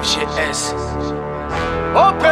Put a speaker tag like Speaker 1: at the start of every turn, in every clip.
Speaker 1: GS. OP.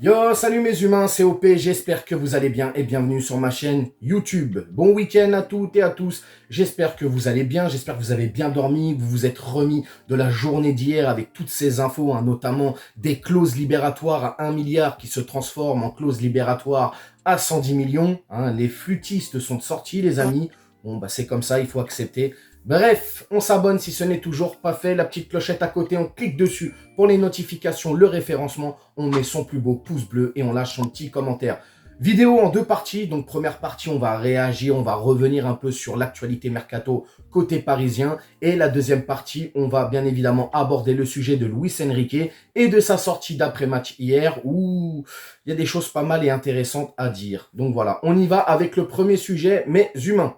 Speaker 2: Yo, salut mes humains, c'est OP, j'espère que vous allez bien et bienvenue sur ma chaîne YouTube. Bon week-end à toutes et à tous, j'espère que vous allez bien, j'espère que vous avez bien dormi, que vous vous êtes remis de la journée d'hier avec toutes ces infos, notamment des clauses libératoires à 1 milliard qui se transforment en clauses libératoires à 110 millions. Les flûtistes sont sortis les amis, bon bah c'est comme ça, il faut accepter. Bref, on s'abonne si ce n'est toujours pas fait, la petite clochette à côté, on clique dessus pour les notifications, le référencement, on met son plus beau pouce bleu et on lâche son petit commentaire. Vidéo en deux parties, donc première partie on va réagir, on va revenir un peu sur l'actualité mercato côté parisien et la deuxième partie on va bien évidemment aborder le sujet de Luis Enrique et de sa sortie d'après-match hier où il y a des choses pas mal et intéressantes à dire. Donc voilà, on y va avec le premier sujet, mes humains.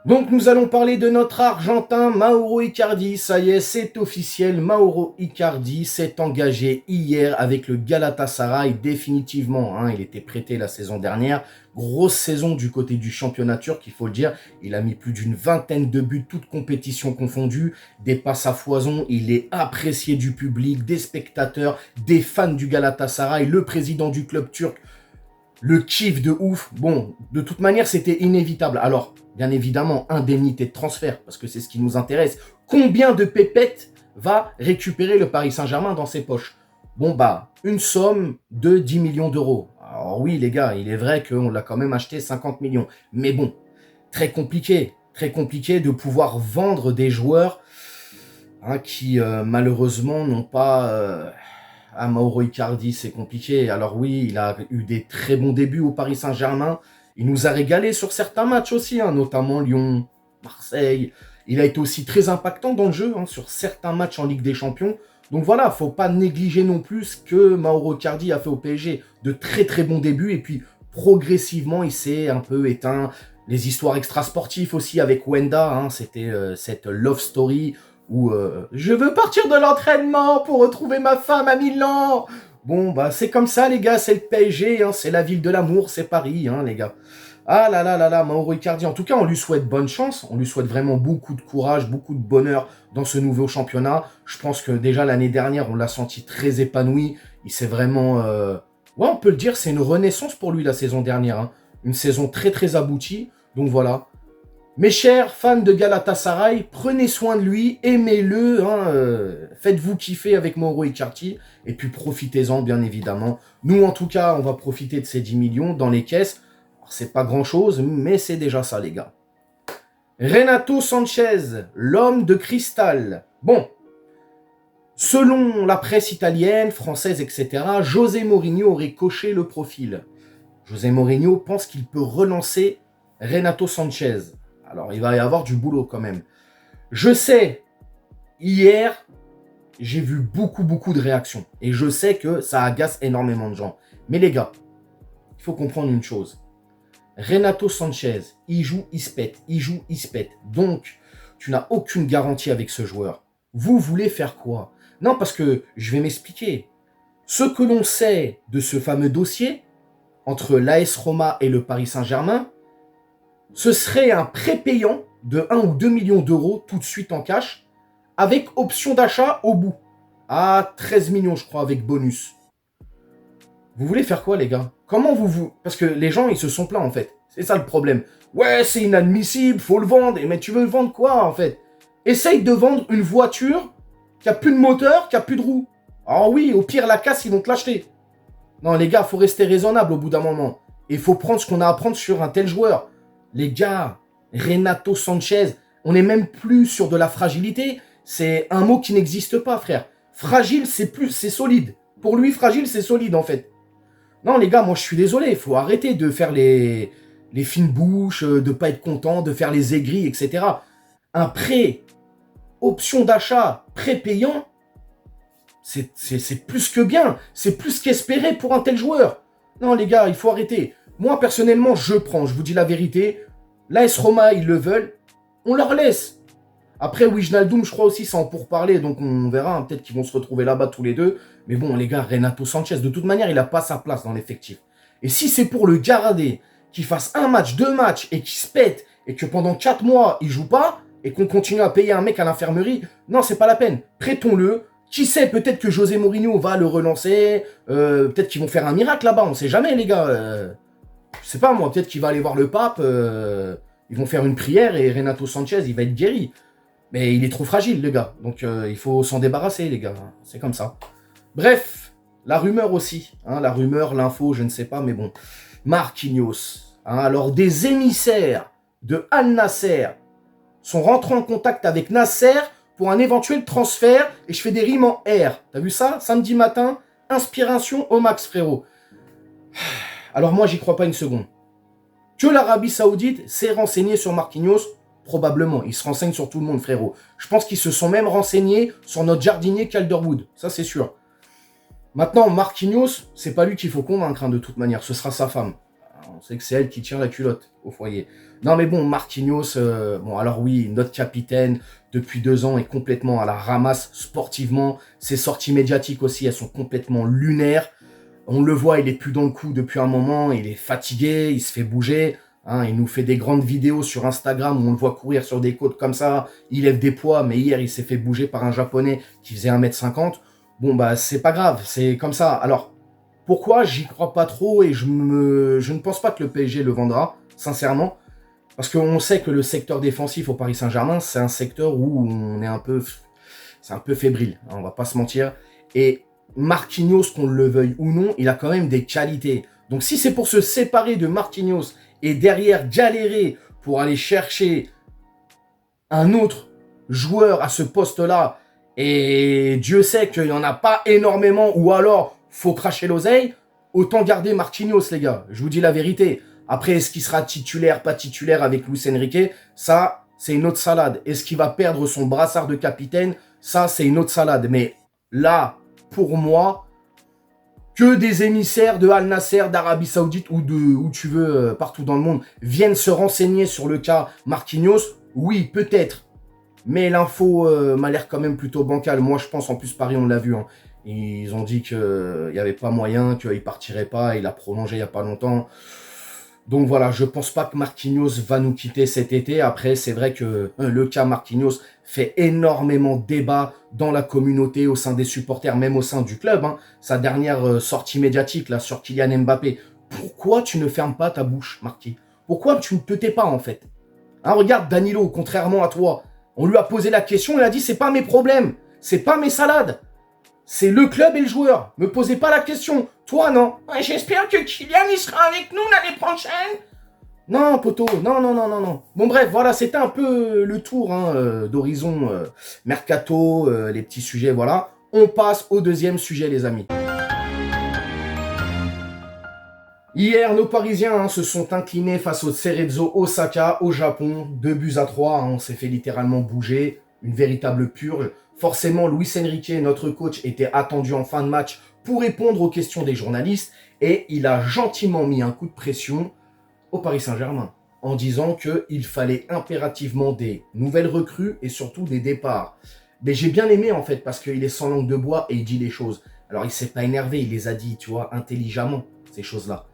Speaker 2: Donc nous allons parler de notre Argentin Mauro Icardi. Ça y est, c'est officiel, Mauro Icardi s'est engagé hier avec le Galatasaray définitivement. Il était prêté la saison dernière, grosse saison du côté du championnat turc, il faut le dire. Il a mis plus d'une vingtaine de buts, toutes compétitions confondues, des passes à foison. Il est apprécié du public, des spectateurs, des fans du Galatasaray, le président du club turc. Le kiff de ouf. Bon, de toute manière, c'était inévitable. Alors, bien évidemment, indemnité de transfert, parce que c'est ce qui nous intéresse. Combien de pépettes va récupérer le Paris Saint-Germain dans ses poches? Bon, bah, une somme de 10 millions d'euros. Alors oui, les gars, il est vrai qu'on l'a quand même acheté 50 millions. Mais bon, très compliqué de pouvoir vendre des joueurs qui, malheureusement, n'ont pas... Mauro Icardi, c'est compliqué. Alors oui, il a eu des très bons débuts au Paris Saint-Germain. Il nous a régalé sur certains matchs aussi, notamment Lyon, Marseille. Il a été aussi très impactant dans le jeu, sur certains matchs en Ligue des Champions. Donc voilà, faut pas négliger non plus ce que Mauro Icardi a fait au PSG. De très très bons débuts et puis progressivement, il s'est un peu éteint. Les histoires extrasportives aussi avec Wenda, c'était cette love story où je veux partir de l'entraînement pour retrouver ma femme à Milan. Bon, bah c'est comme ça, les gars, c'est le PSG, c'est la ville de l'amour, c'est Paris, les gars. Ah là là là là, Mauro Icardi, en tout cas, on lui souhaite bonne chance, on lui souhaite vraiment beaucoup de courage, beaucoup de bonheur dans ce nouveau championnat. Je pense que déjà l'année dernière, on l'a senti très épanoui. Il s'est vraiment... Ouais, on peut le dire, c'est une renaissance pour lui la saison dernière. Une saison très très aboutie, donc voilà. Mes chers fans de Galatasaray, prenez soin de lui, aimez-le, faites-vous kiffer avec Mauro Icardi, et puis profitez-en bien évidemment. Nous en tout cas, on va profiter de ces 10 millions dans les caisses. C'est pas grand-chose, mais c'est déjà ça les gars. Renato Sanchez, l'homme de cristal. Bon, selon la presse italienne, française, etc., José Mourinho aurait coché le profil. José Mourinho pense qu'il peut relancer Renato Sanchez. Alors, il va y avoir du boulot quand même. Je sais, hier, j'ai vu beaucoup de réactions. Et je sais que ça agace énormément de gens. Mais les gars, il faut comprendre une chose. Renato Sanchez, il joue, il se pète. Il joue, il se pète. Donc, tu n'as aucune garantie avec ce joueur. Vous voulez faire quoi? Non, parce que je vais m'expliquer. Ce que l'on sait de ce fameux dossier, entre l'AS Roma et le Paris Saint-Germain, ce serait un prêt payant de 1 ou 2 millions d'euros tout de suite en cash, avec option d'achat au bout. À 13 millions, je crois, avec bonus. Vous voulez faire quoi, les gars? Comment vous... Parce que les gens, ils se sont plaints, en fait. C'est ça le problème. Ouais, c'est inadmissible, faut le vendre. Mais tu veux vendre quoi, en fait? Essaye de vendre une voiture qui a plus de moteur, qui a plus de roues. Alors oui, au pire, la casse, ils vont te l'acheter. Non, les gars, faut rester raisonnable au bout d'un moment. Et il faut prendre ce qu'on a à prendre sur un tel joueur. Les gars, Renato Sanchez, on n'est même plus sur de la fragilité. C'est un mot qui n'existe pas, frère. Fragile, c'est solide. Pour lui, fragile, c'est solide, en fait. Non, les gars, moi, je suis désolé. Il faut arrêter de faire les fines bouches, de pas être content, de faire les aigris, etc. Un prêt, option d'achat, prêt payant, c'est plus que bien. C'est plus qu'espéré pour un tel joueur. Non, les gars, il faut arrêter. Moi, personnellement, je prends, je vous dis la vérité. L'AS Roma, ils le veulent. On leur laisse. Après, Wijnaldum, je crois aussi, c'est en pourparler. Donc, on verra. Peut-être qu'ils vont se retrouver là-bas tous les deux. Mais bon, les gars, Renato Sanchez, de toute manière, il n'a pas sa place dans l'effectif. Et si c'est pour le garder, qu'il fasse un match, deux matchs, et qu'il se pète, et que pendant 4 mois, il joue pas, et qu'on continue à payer un mec à l'infirmerie, non, c'est pas la peine. Prêtons-le. Qui sait, peut-être que José Mourinho va le relancer. Peut-être qu'ils vont faire un miracle là-bas. On sait jamais, les gars. Je sais pas, moi. Peut-être qu'il va aller voir le pape. Ils vont faire une prière et Renato Sanchez, il va être guéri. Mais il est trop fragile, le gars. Donc, il faut s'en débarrasser, les gars. C'est comme ça. Bref, la rumeur aussi. Hein, la rumeur, l'info, je ne sais pas, mais bon. Marquinhos. Hein, alors, des émissaires de Al Nasser sont rentrés en contact avec Nasser pour un éventuel transfert, et je fais des rimes en R. T'as vu ça? Samedi matin, inspiration au max, frérot. Alors moi, j'y crois pas une seconde. Que l'Arabie Saoudite s'est renseignée sur Marquinhos, probablement. Ils se renseignent sur tout le monde, frérot. Je pense qu'ils se sont même renseignés sur notre jardinier Calderwood. Ça, c'est sûr. Maintenant, Marquinhos, c'est pas lui qu'il faut convaincre, hein, de toute manière. Ce sera sa femme. On sait que c'est elle qui tient la culotte au foyer. Non mais bon, Marquinhos, bon alors oui, notre capitaine, depuis 2 ans, est complètement à la ramasse sportivement. Ses sorties médiatiques aussi, elles sont complètement lunaires. On le voit, il est plus dans le coup depuis un moment, il est fatigué, il se fait bouger. Hein, il nous fait des grandes vidéos sur Instagram où on le voit courir sur des côtes comme ça, il lève des poids, mais hier il s'est fait bouger par un japonais qui faisait 1m50. Bon bah c'est pas grave, c'est comme ça. Alors, pourquoi j'y crois pas trop et je ne pense pas que le PSG le vendra, sincèrement. Parce qu'on sait que le secteur défensif au Paris Saint-Germain, c'est un secteur où on est c'est un peu fébrile, hein, on va pas se mentir. Et Marquinhos, qu'on le veuille ou non, il a quand même des qualités. Donc si c'est pour se séparer de Marquinhos et derrière galérer pour aller chercher un autre joueur à ce poste-là, et Dieu sait qu'il n'y en a pas énormément, ou alors faut cracher l'oseille, autant garder Marquinhos, les gars. Je vous dis la vérité. Après, est-ce qu'il sera titulaire, pas titulaire avec Luis Enrique? Ça, c'est une autre salade. Est-ce qu'il va perdre son brassard de capitaine? Ça, c'est une autre salade. Mais là, pour moi, que des émissaires de Al Nasser, d'Arabie Saoudite ou de où tu veux, partout dans le monde, viennent se renseigner sur le cas Marquinhos, oui, peut-être. Mais l'info m'a l'air quand même plutôt bancale. Moi, je pense, en plus, Paris, on l'a vu. Hein. Ils ont dit qu'il n'y avait pas moyen, qu'il partirait pas. Il a prolongé il n'y a pas longtemps. Donc voilà, je pense pas que Marquinhos va nous quitter cet été. Après, c'est vrai que le cas Marquinhos fait énormément débat dans la communauté, au sein des supporters, même au sein du club. Hein. Sa dernière sortie médiatique là sur Kylian Mbappé. Pourquoi tu ne fermes pas ta bouche, Marquis? Pourquoi tu ne te tais pas, en fait? Hein, regarde Danilo, contrairement à toi. On lui a posé la question, il a dit, c'est pas mes problèmes, c'est pas mes salades. C'est le club et le joueur. Me posez pas la question. Toi, non. Ouais, j'espère que Kylian, il sera avec nous l'année prochaine. Non, poto. Non, non, non, non, non. Bon, bref, voilà, c'était un peu le tour hein, d'horizon mercato, les petits sujets, voilà. On passe au deuxième sujet, les amis. Hier, nos Parisiens hein, se sont inclinés face au Cerezo Osaka au Japon. 2-3. Hein, on s'est fait littéralement bouger. Une véritable purge. Forcément, Luis Enrique, notre coach, était attendu en fin de match pour répondre aux questions des journalistes et il a gentiment mis un coup de pression au Paris Saint-Germain en disant qu'il fallait impérativement des nouvelles recrues et surtout des départs. Mais j'ai bien aimé en fait parce qu'il est sans langue de bois et il dit les choses. Alors il s'est pas énervé, il les a dit, tu vois, intelligemment, ces choses-là.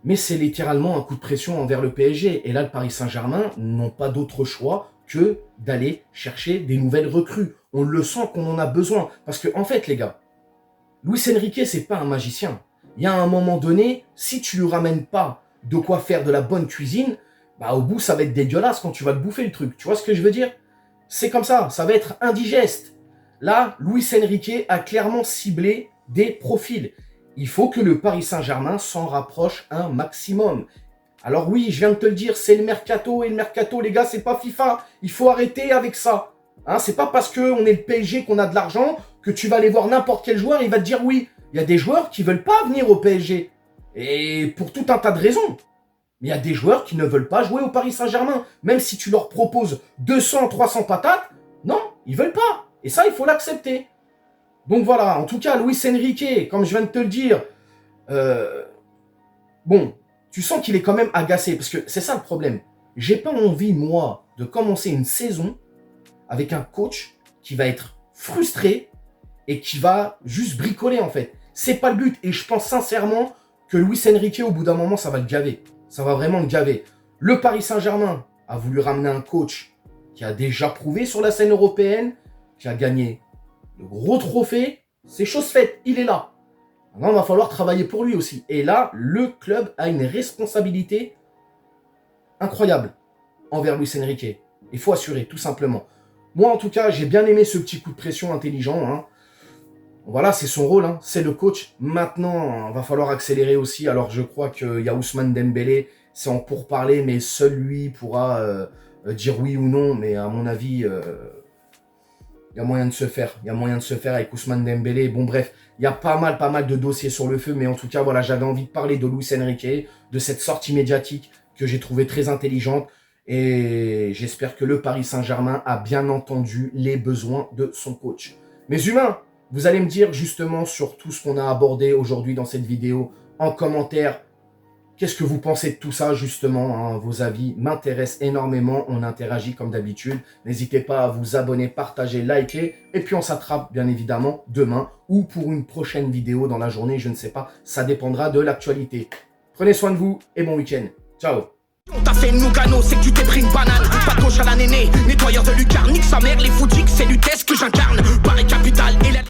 Speaker 2: Mais c'est littéralement un coup de pression envers le PSG. Et là, le Paris Saint-Germain n'ont pas d'autre choix que d'aller chercher des nouvelles recrues. On le sent qu'on en a besoin. Parce que, en fait, les gars, Luis Enrique, c'est pas un magicien. Il y a un moment donné, si tu lui ramènes pas de quoi faire de la bonne cuisine, bah, au bout, ça va être dégueulasse quand tu vas te bouffer le truc. Tu vois ce que je veux dire? C'est comme ça va être indigeste. Là, Luis Enrique a clairement ciblé des profils. Il faut que le Paris Saint-Germain s'en rapproche un maximum. Alors oui, je viens de te le dire, c'est le mercato, et le mercato, les gars, c'est pas FIFA. Il faut arrêter avec ça. Hein, c'est pas parce qu'on est le PSG qu'on a de l'argent que tu vas aller voir n'importe quel joueur et il va te dire oui. Il y a des joueurs qui veulent pas venir au PSG. Et pour tout un tas de raisons. Mais il y a des joueurs qui ne veulent pas jouer au Paris Saint-Germain. Même si tu leur proposes 200, 300 patates, non, ils veulent pas. Et ça, il faut l'accepter. Donc voilà, en tout cas, Luis Enrique, comme je viens de te le dire, bon, tu sens qu'il est quand même agacé, parce que c'est ça le problème. J'ai pas envie, moi, de commencer une saison avec un coach qui va être frustré et qui va juste bricoler, en fait. C'est pas le but, et je pense sincèrement que Luis Enrique, au bout d'un moment, ça va le gaver. Ça va vraiment le gaver. Le Paris Saint-Germain a voulu ramener un coach qui a déjà prouvé sur la scène européenne, qui a gagné de gros trophées. C'est chose faite, il est là. Maintenant, il va falloir travailler pour lui aussi. Et là, le club a une responsabilité incroyable envers Luis Enrique. Il faut assurer, tout simplement. Moi, en tout cas, j'ai bien aimé ce petit coup de pression intelligent. Hein. Voilà, c'est son rôle, hein. C'est le coach. Maintenant, il va falloir accélérer aussi. Alors, je crois qu'il y a Ousmane Dembélé, c'est en pourparler, mais seul lui pourra dire oui ou non. Mais à mon avis, il y a moyen de se faire. Il y a moyen de se faire avec Ousmane Dembélé. Bon, bref, il y a pas mal de dossiers sur le feu. Mais en tout cas, voilà, j'avais envie de parler de Luis Enrique, de cette sortie médiatique que j'ai trouvée très intelligente. Et j'espère que le Paris Saint-Germain a bien entendu les besoins de son coach. Mes humains, vous allez me dire justement sur tout ce qu'on a abordé aujourd'hui dans cette vidéo en commentaire. Qu'est-ce que vous pensez de tout ça justement, hein, vos avis m'intéressent énormément. On interagit comme d'habitude. N'hésitez pas à vous abonner, partager, liker. Et puis on s'attrape bien évidemment demain ou pour une prochaine vidéo dans la journée. Je ne sais pas, ça dépendra de l'actualité. Prenez soin de vous et bon week-end. Ciao.
Speaker 1: On t'a fait Nougano, c'est que tu t'es pris une banane. Pas de gauche à la néné, nettoyeur de lucarne, nique sa mère, les foutiques, c'est l'UTES que j'incarne. Paris capitale et la...